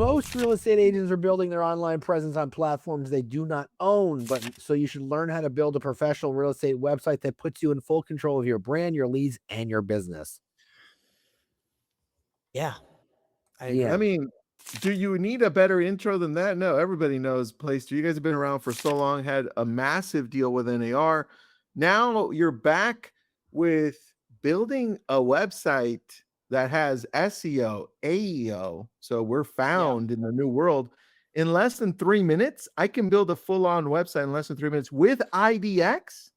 Most real estate agents are building their online presence on platforms they do not own, but so you should learn how to build a professional real estate website that puts you in full control of your brand, your leads, and your business. Yeah, I Yeah. agree. I mean, do you need a better intro than that? No, everybody knows Playster. You guys have been around for so long, had a massive deal with NAR. Now you're back with building a website that has SEO, AEO. So we're found in the new world. In less than 3 minutes, I can build a full-on website in less than 3 minutes with IDX.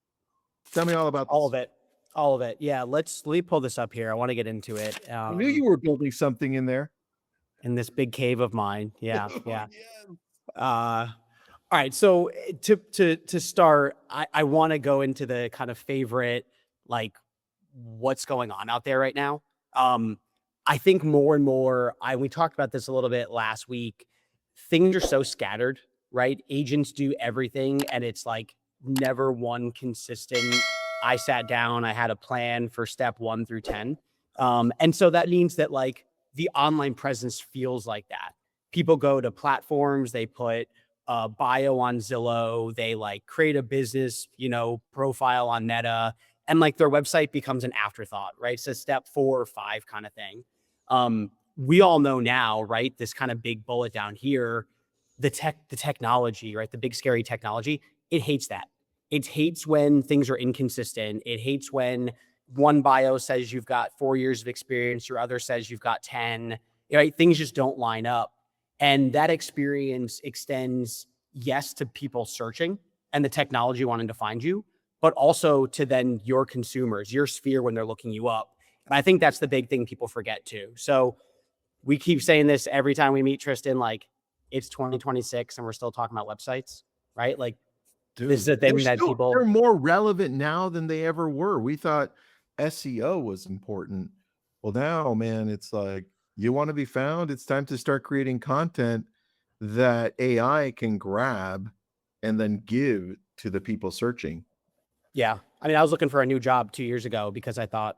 Tell me all about All this. of it. All of it. Yeah, let me pull this up here. I want to get into it. I knew you were building something in there. In this big cave of mine. Yeah, yeah. Yes. All right. So to start, I want to go into the kind of favorite, like what's going on out there right now. I think more and more, we talked about this a little bit last week. Things are so scattered, right? Agents do everything, and it's like never one consistent. I sat down, I had a plan for step 1 through 10. And so that means that like the online presence feels like that. People go to platforms, they put a bio on Zillow, they like create a business, profile on Meta, and like their website becomes an afterthought, right? So step 4 or 5 kind of thing. We all know now, right? This kind of big bullet down here, the technology, right? The big scary technology, it hates that. It hates when things are inconsistent. It hates when one bio says you've got 4 years of experience, your other says you've got 10, right? Things just don't line up. And that experience extends, yes, to people searching and the technology wanting to find you, but also to then your consumers, your sphere when they're looking you up. And I think that's the big thing people forget too. So we keep saying this every time we meet Tristan, like it's 2026 and we're still talking about websites, right? Like, dude, this is a thing that they're more relevant now than they ever were. We thought SEO was important. Well, now, man, it's like you want to be found. It's time to start creating content that AI can grab and then give to the people searching. Yeah. I mean, I was looking for a new job 2 years ago because I thought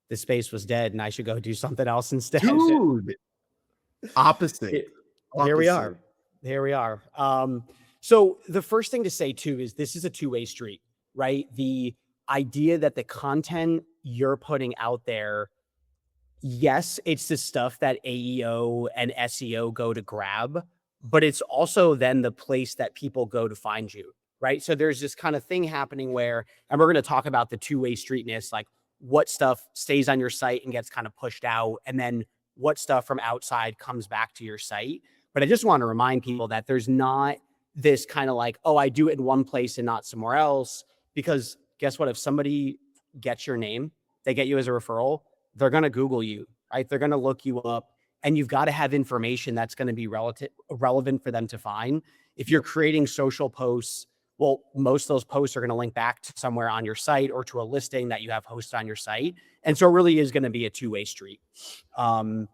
the space was dead and I should go do something else instead. Dude, opposite. Here we are. Here we are. So the first thing to say too is this is a two-way street, right? The idea that the content you're putting out there, yes, it's the stuff that AEO and SEO go to grab, but it's also then the place that people go to find you, right? So there's this kind of thing happening where, and we're going to talk about the two-way streetness, like what stuff stays on your site and gets kind of pushed out, and then what stuff from outside comes back to your site. But I just want to remind people that there's not this kind of like, oh, I do it in one place and not somewhere else. Because guess what? If somebody gets your name, they get you as a referral, they're going to Google you, right? They're going to look you up, and you've got to have information that's going to be relevant for them to find. If you're creating social posts, well, most of those posts are going to link back to somewhere on your site or to a listing that you have hosted on your site. And so it really is going to be a two-way street. All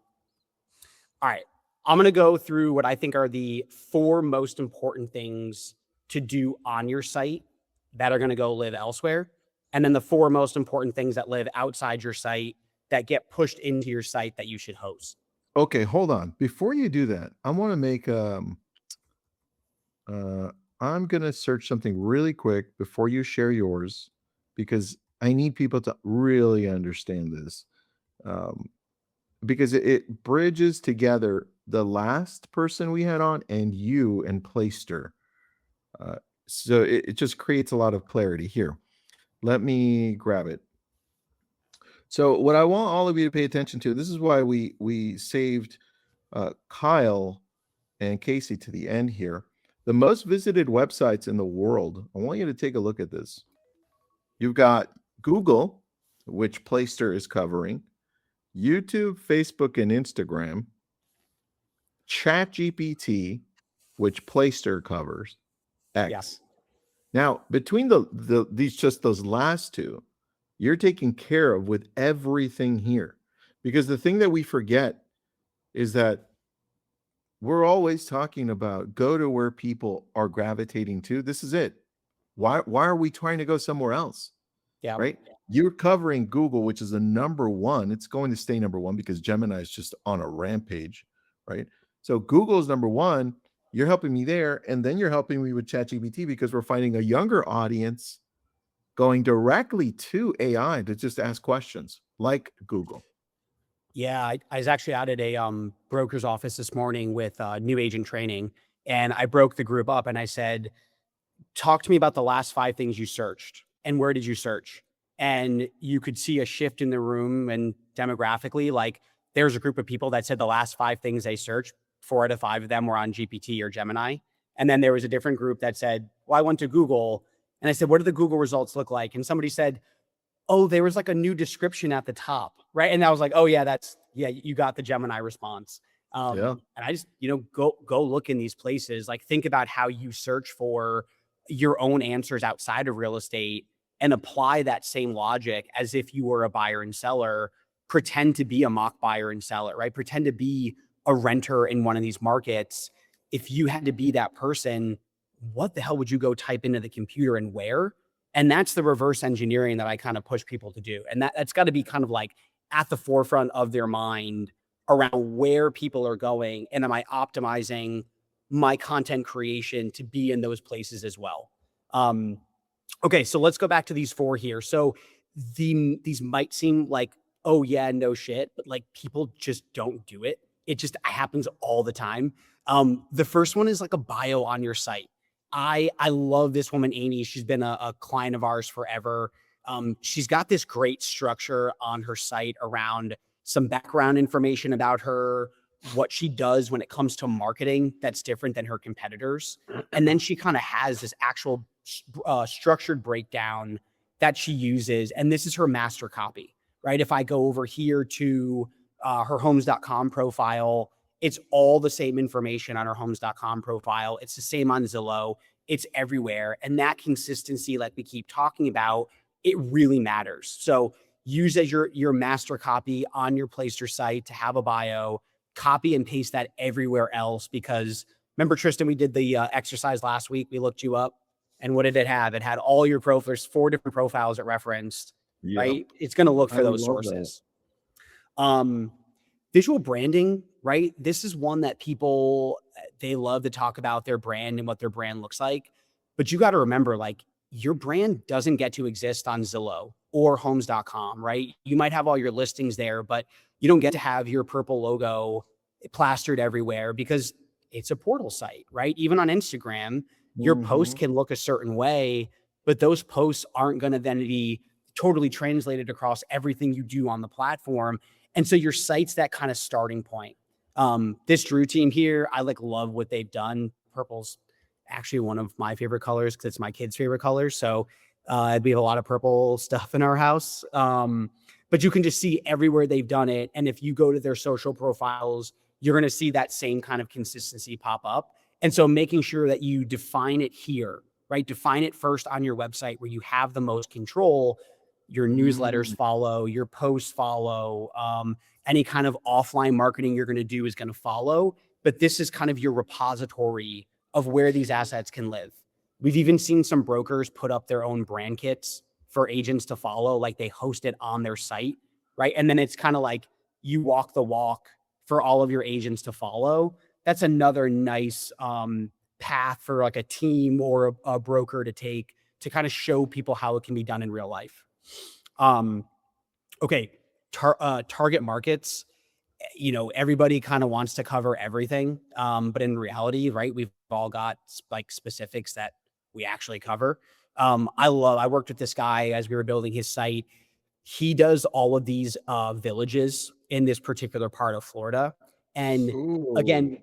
right. I'm going to go through what I think are the 4 most important things to do on your site that are going to go live elsewhere. And then the 4 most important things that live outside your site that get pushed into your site that you should host. Okay, hold on. Before you do that, I want to make I'm going to search something really quick before you share yours because I need people to really understand this. Because it bridges together the last person we had on and you and Playster. So it just creates a lot of clarity here. Let me grab it. So what I want all of you to pay attention to, this is why we saved Kyle and Casey to the end here. The most visited websites in the world. I want you to take a look at this. You've got Google, which Playster is covering, YouTube, Facebook, and Instagram, ChatGPT, which Playster covers, X. Yes. Now, between those last 2, you're taken care of with everything here. Because the thing that we forget is that we're always talking about go to where people are gravitating to. This is it. Why are we trying to go somewhere else? Yeah. Right? You're covering Google, which is the number 1. It's going to stay number 1 because Gemini is just on a rampage, right? So Google's number one. You're helping me there, and then you're helping me with ChatGPT because we're finding a younger audience going directly to AI to just ask questions like Google. Yeah, I was actually out at a broker's office this morning with new agent training, and I broke the group up and I said, talk to me about the last 5 things you searched and where did you search? And you could see a shift in the room and demographically, like there's a group of people that said the last 5 things they searched, 4 out of 5 of them were on GPT or Gemini. And then there was a different group that said, well, I went to Google and I said, what do the Google results look like? And somebody said, oh, there was like a new description at the top, right? And I was like, oh yeah, you got the Gemini response. Yeah. And I just, go look in these places, like think about how you search for your own answers outside of real estate and apply that same logic as if you were a buyer and seller, pretend to be a mock buyer and seller, right? Pretend to be a renter in one of these markets. If you had to be that person, what the hell would you go type into the computer and where? And that's the reverse engineering that I kind of push people to do. And that's got to be kind of like at the forefront of their mind around where people are going. And am I optimizing my content creation to be in those places as well? Okay, so let's go back to these 4 here. So these might seem like, oh yeah, no shit, but like people just don't do it. It just happens all the time. The first one is like a bio on your site. I love this woman, Amy. She's been a client of ours forever. She's got this great structure on her site around some background information about her, what she does when it comes to marketing that's different than her competitors. And then she kind of has this actual structured breakdown that she uses. And this is her master copy, right? If I go over here to her homes.com profile, it's all the same information on her homes.com profile. It's the same on Zillow. It's everywhere. And that consistency, like we keep talking about, it really matters. So use as your master copy on your Placer site to have a bio, copy and paste that everywhere else. Because remember, Tristan, we did the exercise last week. We looked you up. And what did it have? It had all your profiles, 4 different profiles it referenced, Yep. right? It's going to look for I those love that. sources. Visual branding, right? This is one that people, they love to talk about their brand and what their brand looks like. But you got to remember, like, your brand doesn't get to exist on Zillow or homes.com, right? You might have all your listings there, but you don't get to have your purple logo plastered everywhere because it's a portal site, right? Even on Instagram, your post can look a certain way, but those posts aren't going to then be totally translated across everything you do on the platform. And so your site's that kind of starting point. This Drew team here, I love what they've done. Purple's actually one of my favorite colors because it's my kids' favorite color. So we have a lot of purple stuff in our house. But you can just see everywhere they've done it. And if you go to their social profiles, you're going to see that same kind of consistency pop up. And so making sure that you define it here, right? Define it first on your website where you have the most control. Your newsletters follow, your posts follow, any kind of offline marketing you're going to do is going to follow. But this is kind of your repository of where these assets can live. We've even seen some brokers put up their own brand kits for agents to follow, like they host it on their site, right? And then it's kind of like you walk the walk for all of your agents to follow. That's another nice path for like a team or a broker to take to kind of show people how it can be done in real life. Okay. Target markets, everybody kind of wants to cover everything. But in reality, right, we've all got like specifics that we actually cover. I worked with this guy as we were building his site. He does all of these villages in this particular part of Florida. And again,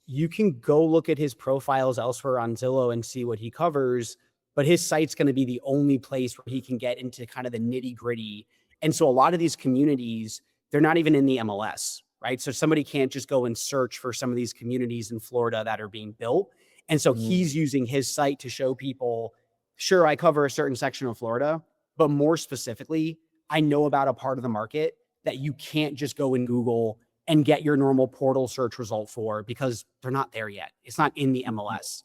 you can go look at his profiles elsewhere on Zillow and see what he covers, but his site's going to be the only place where he can get into kind of the nitty gritty. And so a lot of these communities, they're not even in the MLS, right? So somebody can't just go and search for some of these communities in Florida that are being built. And so he's using his site to show people, sure, I cover a certain section of Florida, but more specifically, I know about a part of the market that you can't just go in Google and get your normal portal search result for because they're not there yet. It's not in the MLS.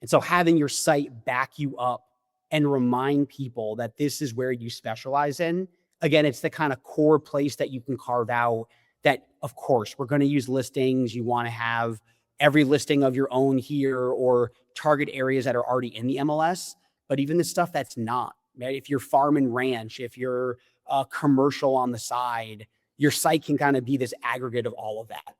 And so having your site back you up and remind people that this is where you specialize in, again, it's the kind of core place that you can carve out that of course, we're going to use listings. You want to have every listing of your own here or target areas that are already in the MLS. But even the stuff that's not, right? If you're farm and ranch, if you're commercial on the side, your site can kind of be this aggregate of all of that.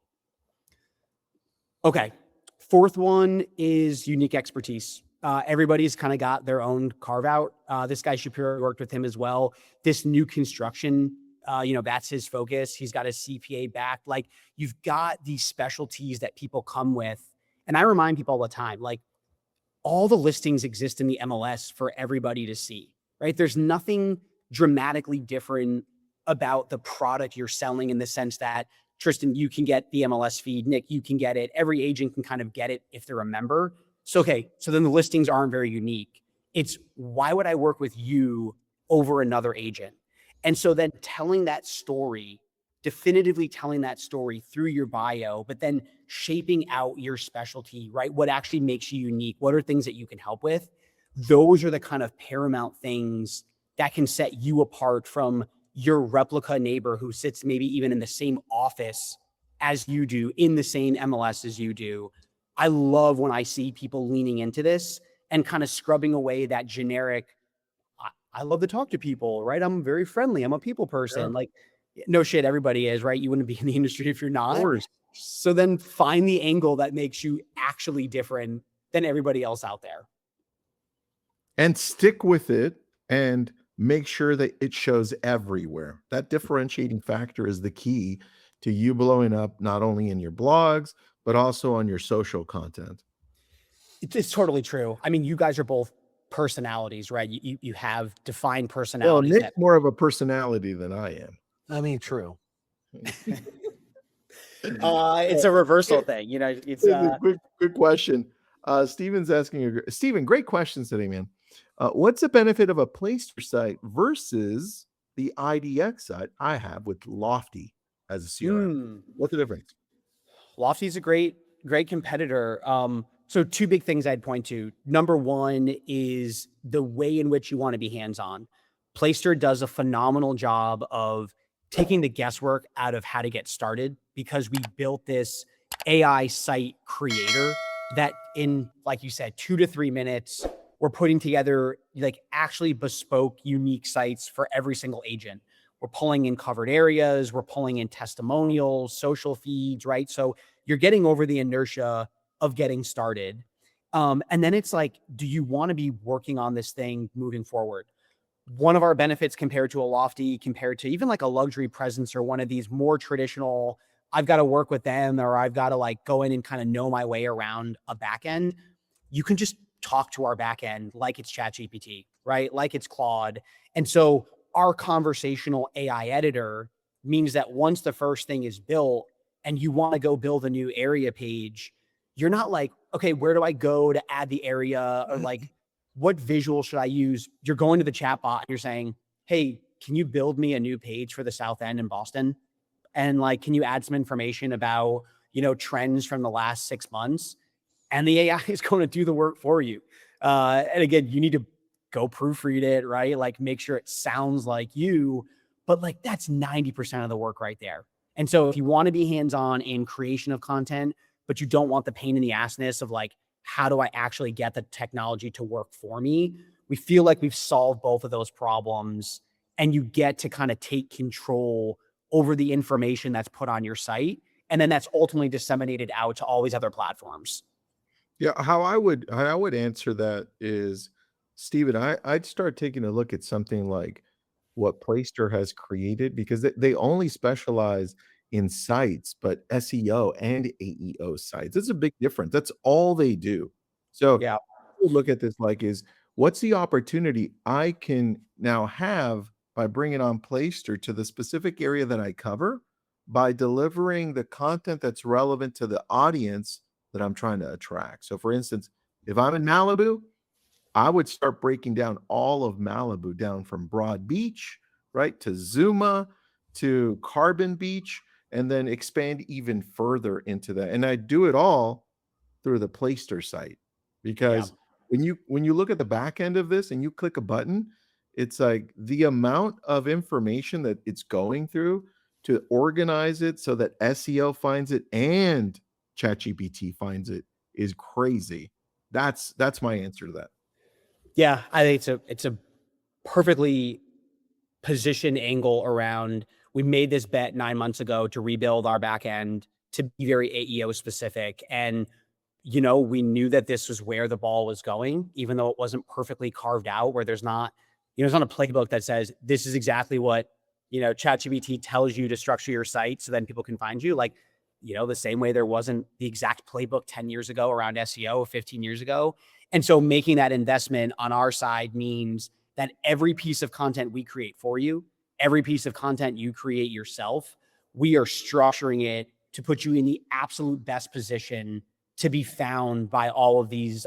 Okay. Fourth one is unique expertise. Everybody's kind of got their own carve out. This guy Shapiro worked with him as well. This new construction, that's his focus. He's got his CPA back. Like, you've got these specialties that people come with. And I remind people all the time, like, all the listings exist in the MLS for everybody to see, right? There's nothing dramatically different about the product you're selling in the sense that, Tristan, you can get the MLS feed. Nick, you can get it. Every agent can kind of get it if they're a member. So, okay, so then the listings aren't very unique. It's why would I work with you over another agent? And so then telling that story, definitively telling that story through your bio, but then shaping out your specialty, right? What actually makes you unique? What are things that you can help with? Those are the kind of paramount things that can set you apart from your replica neighbor who sits maybe even in the same office as you do, in the same MLS as you do. I love when I see people leaning into this and kind of scrubbing away that generic, I love to talk to people, right? I'm very friendly. I'm a people person. Yeah. Like, no shit, everybody is, right? You wouldn't be in the industry if you're Of not. course. So then find the angle that makes you actually different than everybody else out there. And stick with it and make sure that it shows everywhere. That differentiating factor is the key to you blowing up not only in your blogs, but also on your social content. It's totally true. I mean, you guys are both personalities, right? You have defined Well, personalities Nick's that more of a personality than I am. I mean, true. it's a reversal thing. It's Quick question. Steven's asking, Steven, great questions today, man. What's the benefit of a Playster site versus the IDX site I have with Lofty as a CRM? What's the difference? Lofty's a great competitor. So two big things I'd point to. Number one is the way in which you want to be hands-on. Playster does a phenomenal job of taking the guesswork out of how to get started because we built this AI site creator that in, like you said, 2 to 3 minutes, we're putting together like actually bespoke, unique sites for every single agent. We're pulling in covered areas, we're pulling in testimonials, social feeds, right? So you're getting over the inertia of getting started. And then it's like, do you want to be working on this thing moving forward? One of our benefits compared to a Lofty, compared to even like a Luxury Presence or one of these more traditional, I've got to work with them or I've got to like go in and kind of know my way around a backend. You can just talk to our backend like it's ChatGPT, right? Like it's Claude. And so our conversational AI editor means that once the first thing is built and you want to go build a new area page, you're not like, okay, where do I go to add the area? Or like, what visual should I use? You're going to the chatbot and you're saying, hey, can you build me a new page for the South End in Boston? And like, can you add some information about, trends from the last 6 months? And the AI is going to do the work for you. And again, you need to go proofread it, right? Like make sure it sounds like you, but like that's 90% of the work right there. And so if you want to be hands-on in creation of content, but you don't want the pain in the assness of like, how do I actually get the technology to work for me? We feel like we've solved both of those problems and you get to kind of take control over the information that's put on your site. And then that's ultimately disseminated out to all these other platforms. Yeah, how I would answer that is, Steven, I'd start taking a look at something like what Playster has created because they only specialize in sites, but SEO and AEO sites. It's a big difference. That's all they do. So Yeah. look at this like is what's the opportunity I can now have by bringing on Playster to the specific area that I cover by delivering the content that's relevant to the audience that I'm trying to attract. So for instance, if I'm in Malibu, I would start breaking down all of Malibu down from Broad Beach, right, to Zuma, to Carbon Beach, and then expand even further into that. And I do it all through the Playster site Yeah. because when you look at the back end of this and you click a button, it's like the amount of information that it's going through to organize it so that SEO finds it and ChatGPT finds it is crazy. That's my answer to that. Yeah, I think it's a perfectly position angle around. We made this bet 9 months ago to rebuild our back end to be very AEO specific. And, we knew that this was where the ball was going, even though it wasn't perfectly carved out, where there's not a playbook that says this is exactly what, ChatGPT tells you to structure your site so then people can find you. Like, the same way there wasn't the exact playbook 10 years ago around SEO, 15 years ago. And so making that investment on our side means that every piece of content we create for you, every piece of content you create yourself, we are structuring it to put you in the absolute best position to be found by all of these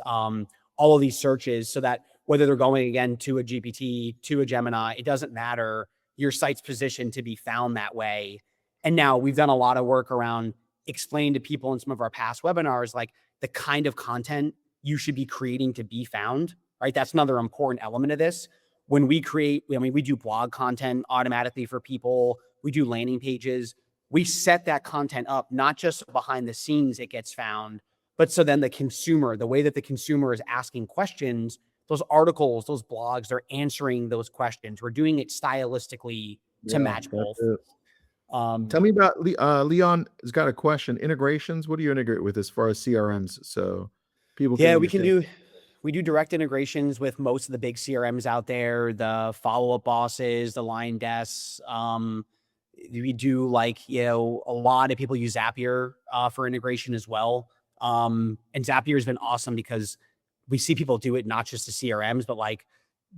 searches, so that whether they're going again to a GPT, to a Gemini, it doesn't matter. Your site's positioned to be found that way. And now we've done a lot of work around explaining to people in some of our past webinars, like the kind of content you should be creating to be found, right? That's another important element of this. When we create, we do blog content automatically for people. We do landing pages. We set that content up, not just behind the scenes it gets found, but so then the consumer, the way that the consumer is asking questions, those articles, those blogs, they're answering those questions. We're doing it stylistically to match both. Tell me about Leon has got a question. Integrations. What do you integrate with as far as CRMs? So people can we do direct integrations with most of the big CRMs out there, the follow-up bosses, the line desks. We do a lot of people use Zapier for integration as well. And Zapier has been awesome because we see people do it not just to CRMs, but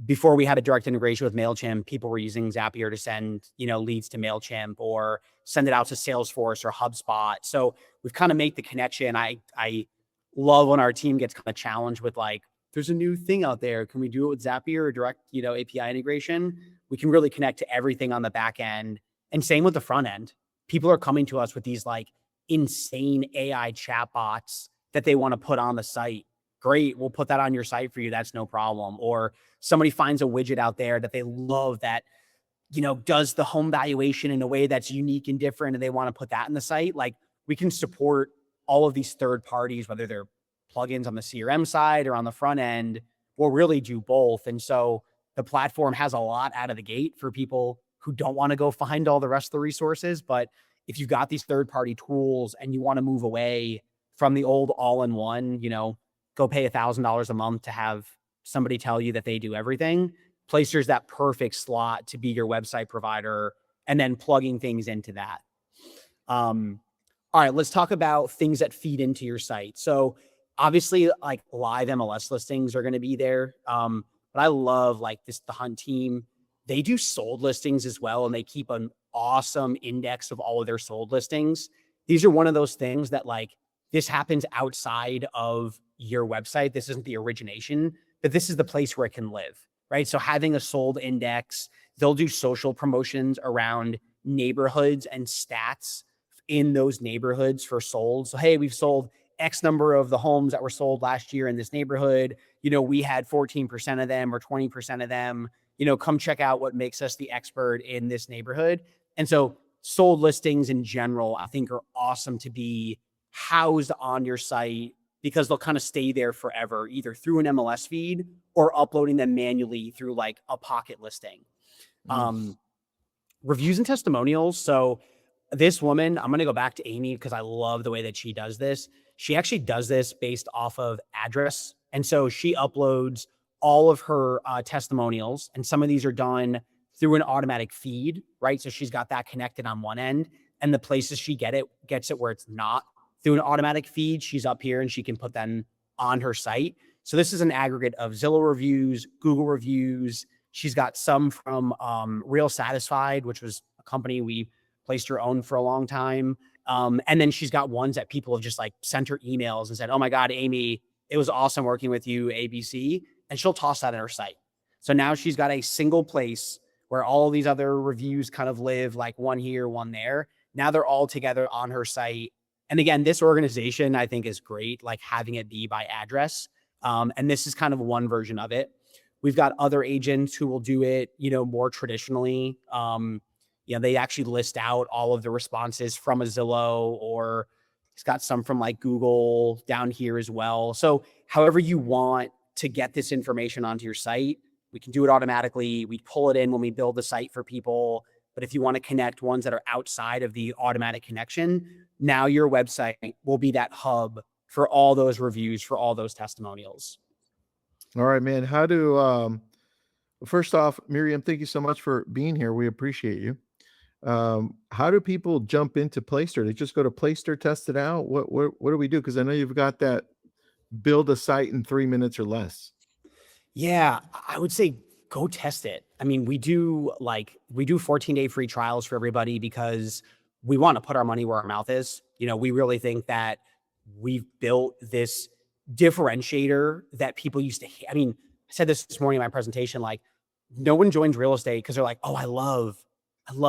before we had a direct integration with MailChimp, people were using Zapier to send, leads to MailChimp or send it out to Salesforce or HubSpot. So we've kind of made the connection. I love when our team gets kind of challenged with there's a new thing out there. Can we do it with Zapier or direct, API integration? We can really connect to everything on the back end. And same with the front end. People are coming to us with these insane AI chatbots that they want to put on the site. Great, we'll put that on your site for you. That's no problem. Or somebody finds a widget out there that they love that, does the home valuation in a way that's unique and different, and they want to put that in the site. We can support all of these third parties, whether they're plugins on the CRM side or on the front end. We'll really do both. And so the platform has a lot out of the gate for people who don't want to go find all the rest of the resources. But if you've got these third-party tools and you want to move away from the old all-in-one, go pay $1,000 a month to have somebody tell you that they do everything, Placer's that perfect slot to be your website provider and then plugging things into that. All right, let's talk about things that feed into your site. So obviously live MLS listings are going to be there. But I love the Hunt team. They do sold listings as well, and they keep an awesome index of all of their sold listings. These are one of those things that this happens outside of your website. This isn't the origination, but this is the place where it can live, right? So having a sold index, they'll do social promotions around neighborhoods and stats in those neighborhoods for sold. So, hey, we've sold X number of the homes that were sold last year in this neighborhood. We had 14% of them or 20% of them. Come check out what makes us the expert in this neighborhood. And so sold listings in general, I think, are awesome to be housed on your site because they'll kind of stay there forever, either through an MLS feed or uploading them manually through a pocket listing. Reviews and testimonials. So this woman, I'm going to go back to Amy because I love the way that she does this. She actually does this based off of address. And so she uploads all of her testimonials, and some of these are done through an automatic feed, right? So she's got that connected on one end, and the places she gets it where it's not through an automatic feed, she's up here and she can put them on her site. So this is an aggregate of Zillow reviews, Google reviews. She's got some from Real Satisfied, which was a company we placed her own for a long time. And then she's got ones that people have just sent her emails and said, oh my God, Amy, it was awesome working with you, ABC. And she'll toss that in her site. So now she's got a single place where all these other reviews kind of live, one here, one there. Now they're all together on her site. And again, this organization I think is great, having it be by address. And this is kind of one version of it. We've got other agents who will do it, more traditionally. they actually list out all of the responses from a Zillow, or he's got some from like Google down here as well. So however you want to get this information onto your site, we can do it automatically. We pull it in when we build the site for people. But if you want to connect ones that are outside of the automatic connection, now your website will be that hub for all those reviews, for all those testimonials. All right, man. How do first off, Miriam, thank you so much for being here. We appreciate you. How do people jump into Playstore? They just go to Playstore, test it out. What do we do? Because I know you've got that build a site in 3 minutes or less. Yeah, I would say go test it. I mean, we do 14-day free trials for everybody because we want to put our money where our mouth is. We really think that we've built this differentiator that people used to hate. I mean, I said this morning in my presentation, like no one joins real estate because they're like, oh, I love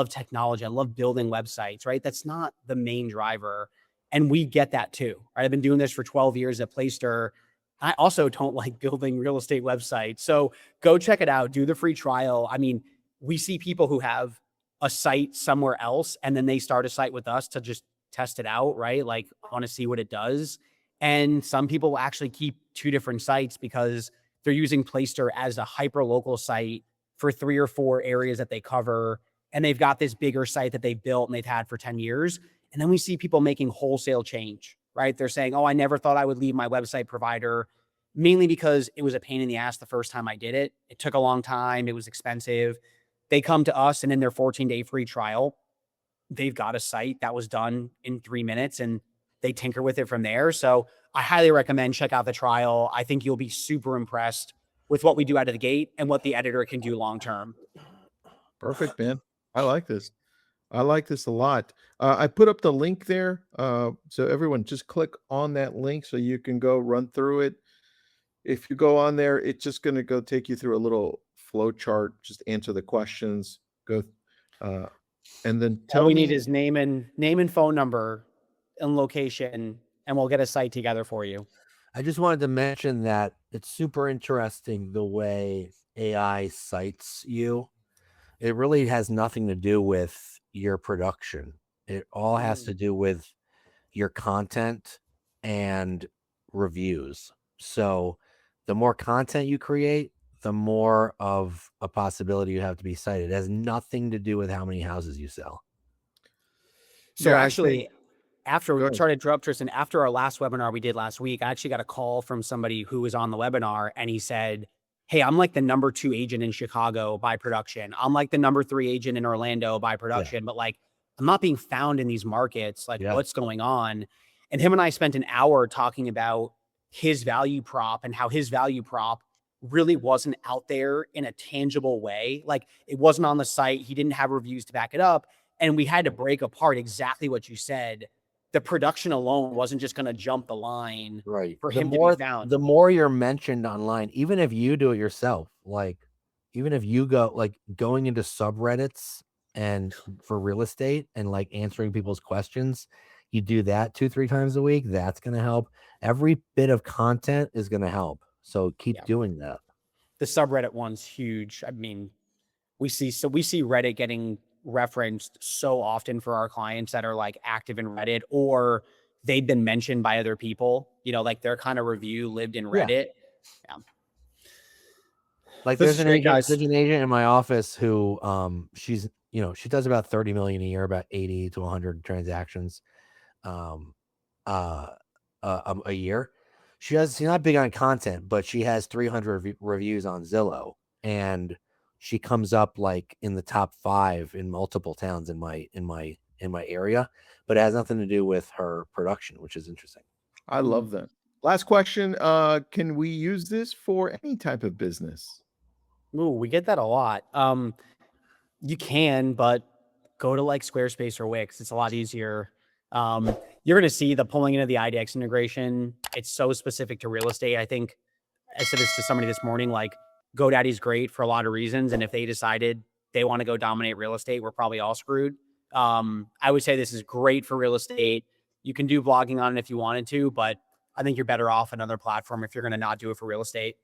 technology. I love building websites, right? That's not the main driver. And we get that too, right? I've been doing this for 12 years at Playstore. I also don't like building real estate websites. So go check it out. Do the free trial. I mean, we see people who have a site somewhere else and then they start a site with us to just test it out, right? Like, I want to see what it does. And some people will actually keep 2 different sites because they're using Playstore as a hyper local site for 3 or 4 areas that they cover. And they've got this bigger site that they've built and they've had for 10 years. And then we see people making wholesale change, right? They're saying, oh, I never thought I would leave my website provider, mainly because it was a pain in the ass the first time I did it. It took a long time. It was expensive. They come to us, and in their 14-day free trial, they've got a site that was done in 3 minutes and they tinker with it from there. So I highly recommend check out the trial. I think you'll be super impressed with what we do out of the gate and what the editor can do long-term. Perfect, man. I like this. I like this a lot. I put up the link there. So everyone just click on that link so you can go run through it. If you go on there, it's just going to go take you through a little flow chart. Just answer the questions. Go, and then tell All we me. need is name and phone number and location, and we'll get a site together for you. I just wanted to mention that it's super interesting the way AI cites you. It really has nothing to do with your production. It all has to do with your content and reviews. So the more content you create, the more of a possibility you have to be cited. It has nothing to do with how many houses you sell. So Yeah, actually, Go ahead. sorry to interrupt, Tristan, after our last webinar we did last week, I actually got a call from somebody who was on the webinar and he said, hey, I'm like the number 2 agent in Chicago by production. I'm like the number 3 agent in Orlando by production, but like, I'm not being found in these markets. Like, what's going on? And him and I spent an hour talking about his value prop and how his value prop really wasn't out there in a tangible way. Like, it wasn't on the site. He didn't have reviews to back it up. And we had to break apart exactly what you said. The production alone wasn't just going to jump the line for him to be found. The more you're mentioned online, even if you do it yourself, like even if you go like going into subreddits and for real estate and like answering people's questions, you do that 2-3 times a week, that's going to help. Every bit of content is going to help. So keep doing that. The subreddit one's huge. I mean, we see Reddit getting referenced so often for our clients that are like active in Reddit, or they've been mentioned by other people, like their kind of review lived in Reddit. Yeah. Like there's an agent in my office who she's she does about 30 million a year, about 80 to 100 transactions a year. She's not big on content, but she has 300 reviews on Zillow, and she comes up like in the top 5 in multiple towns in my area, but it has nothing to do with her production, which is interesting. I love that. Last question. Can we use this for any type of business? Ooh, we get that a lot. You can, but go to like Squarespace or Wix. It's a lot easier. You're going to see the pulling into the IDX integration. It's so specific to real estate. I think I said this to somebody this morning, like GoDaddy's great for a lot of reasons. And if they decided they want to go dominate real estate, we're probably all screwed. I would say this is great for real estate. You can do blogging on it if you wanted to, but I think you're better off another platform if you're going to not do it for real estate.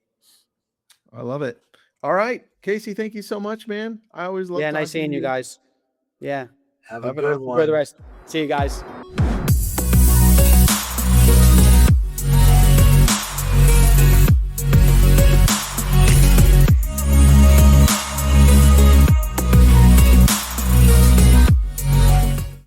I love it. All right, Casey, thank you so much, man. I always love nice seeing you guys. Yeah. Have a Have a good nice Enjoy the one. rest. See you guys.